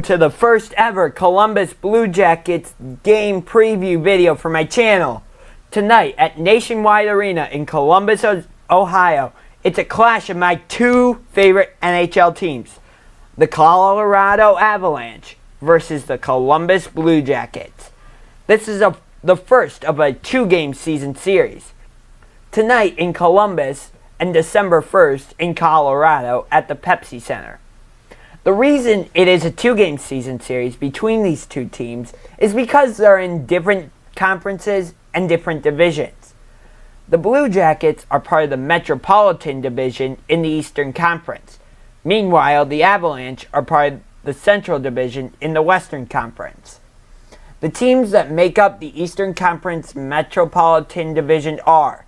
to the first ever Columbus Blue Jackets game preview video for my channel. Tonight at Nationwide Arena in Columbus, Ohio, it's a clash of my two favorite NHL teams, the Colorado Avalanche versus the Columbus Blue Jackets. This is the first of a two-game season series. Tonight in Columbus and December 1st in Colorado at the Pepsi Center. The reason it is a two-game season series between these two teams is because they're in different conferences and different divisions. The Blue Jackets are part of the Metropolitan Division in the Eastern Conference. Meanwhile, the Avalanche are part of the Central Division in the Western Conference. The teams that make up the Eastern Conference Metropolitan Division are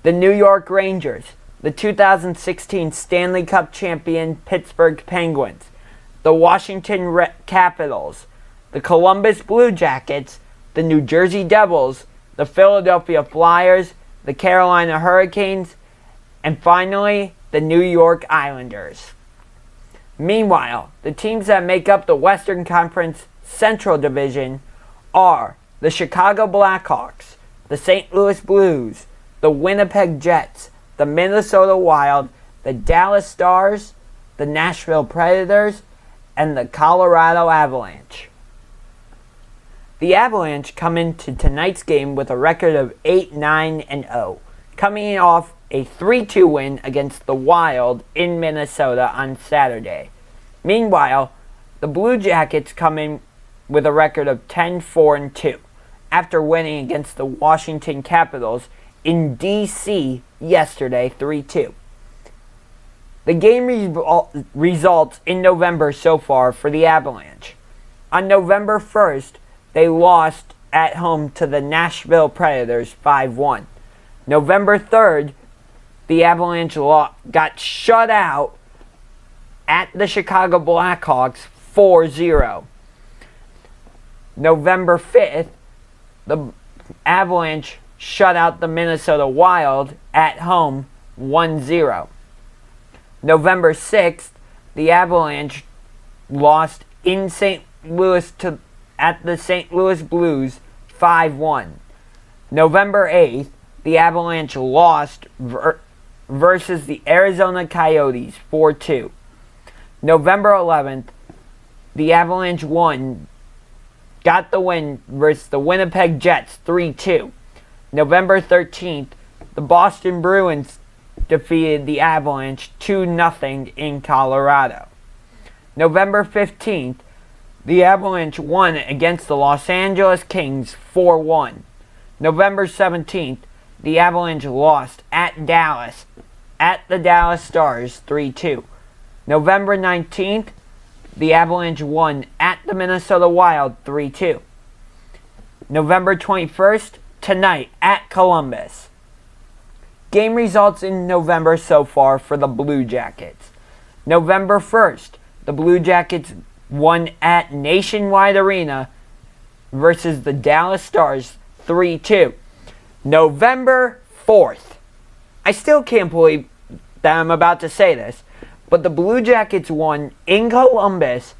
the New York Rangers, the 2016 Stanley Cup champion Pittsburgh Penguins, the Washington Capitals, the Columbus Blue Jackets, the New Jersey Devils, the Philadelphia Flyers, the Carolina Hurricanes, and finally, the New York Islanders. Meanwhile, the teams that make up the Western Conference Central Division are the Chicago Blackhawks, the St. Louis Blues, the Winnipeg Jets, the Minnesota Wild, the Dallas Stars, the Nashville Predators, and the Colorado Avalanche. The Avalanche come into tonight's game with a record of 8-9-0, coming off a 3-2 win against the Wild in Minnesota on Saturday. Meanwhile, the Blue Jackets come in with a record of 10-4-2 after winning against the Washington Capitals in D.C. yesterday 3-2. The game results in November so far for the Avalanche. On November 1st, they lost at home to the Nashville Predators 5-1. November 3rd, the Avalanche got shut out at the Chicago Blackhawks 4-0. November 5th, the Avalanche shut out the Minnesota Wild at home 1-0. November 6th, the Avalanche lost in St. Louis at the St. Louis Blues 5-1. November 8th, the Avalanche lost versus the Arizona Coyotes 4-2. November 11th, the Avalanche got the win versus the Winnipeg Jets 3-2. November 13th, the Boston Bruins defeated the Avalanche 2-0 in Colorado. November 15th, the Avalanche won against the Los Angeles Kings 4-1. November 17th, the Avalanche lost at Dallas, at the Dallas Stars 3-2. November 19th, the Avalanche won at the Minnesota Wild 3-2. November 21st, tonight at Columbus. Game results in November so far for the Blue Jackets. November 1st, the Blue Jackets won at Nationwide Arena versus the Dallas Stars 3-2. November 4th. I still can't believe that I'm about to say this, but the Blue Jackets won in Columbus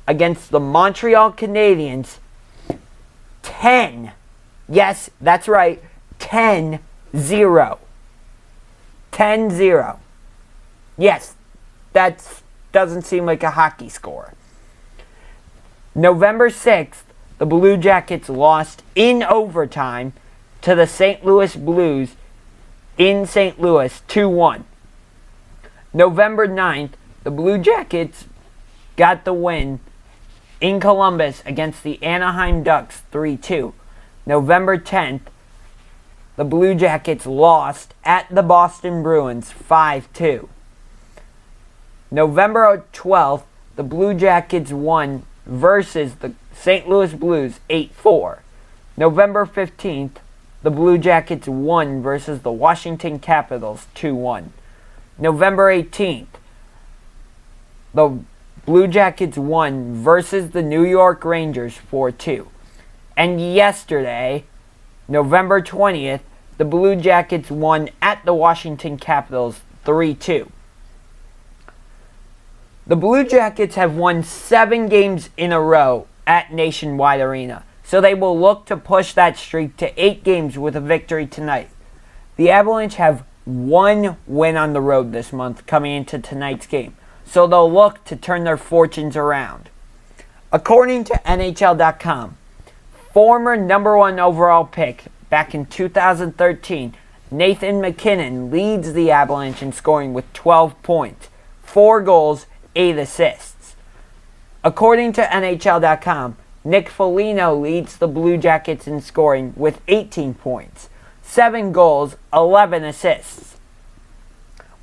against the Montreal Canadiens 10. Yes, that's right, 10-0. 10-0. Yes, that doesn't seem like a hockey score. November 6th, the Blue Jackets lost in overtime to the St. Louis Blues in St. Louis 2-1. November 9th, the Blue Jackets got the win in Columbus against the Anaheim Ducks 3-2. November 10th, the Blue Jackets lost at the Boston Bruins 5-2. November 12th, the Blue Jackets won versus the St. Louis Blues 8-4. November 15th, the Blue Jackets won versus the Washington Capitals 2-1. November 18th, the Blue Jackets won versus the New York Rangers 4-2. And yesterday, November 20th, the Blue Jackets won at the Washington Capitals 3-2. The Blue Jackets have won 7 games in a row at Nationwide Arena, so they will look to push that streak to 8 games with a victory tonight. The Avalanche have 1 win on the road this month coming into tonight's game, so they'll look to turn their fortunes around. According to NHL.com, former number 1 overall pick back in 2013, Nathan MacKinnon leads the Avalanche in scoring with 12 points, 4 goals, 8 assists. According to NHL.com, Nick Foligno leads the Blue Jackets in scoring with 18 points, 7 goals, 11 assists.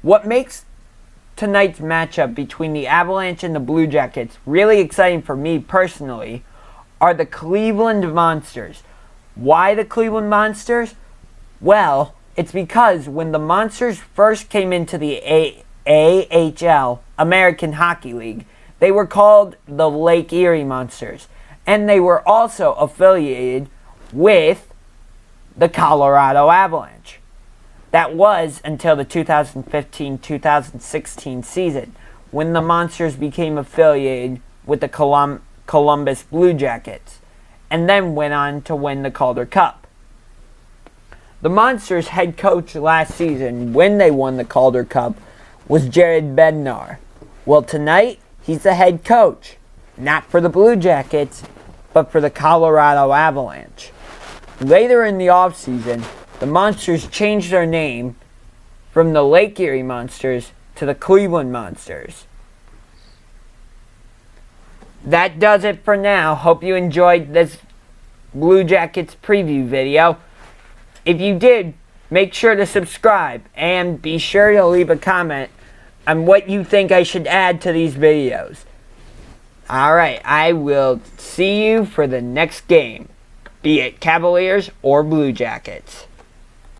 What makes tonight's matchup between the Avalanche and the Blue Jackets really exciting for me personally are the Cleveland Monsters. Why the Cleveland Monsters? Well, it's because when the Monsters first came into the AHL, American Hockey League, they were called the Lake Erie Monsters, and they were also affiliated with the Colorado Avalanche. That was until the 2015-2016 season, when the Monsters became affiliated with the Columbus Blue Jackets, and then went on to win the Calder Cup. The Monsters' head coach last season, when they won the Calder Cup, was Jared Bednar. Well, tonight, he's the head coach, not for the Blue Jackets, but for the Colorado Avalanche. Later in the offseason, the Monsters changed their name from the Lake Erie Monsters to the Cleveland Monsters. That does it for now. Hope you enjoyed this Blue Jackets preview video. If you did, make sure to subscribe and be sure to leave a comment on what you think I should add to these videos. Alright, I will see you for the next game, be it Cavaliers or Blue Jackets.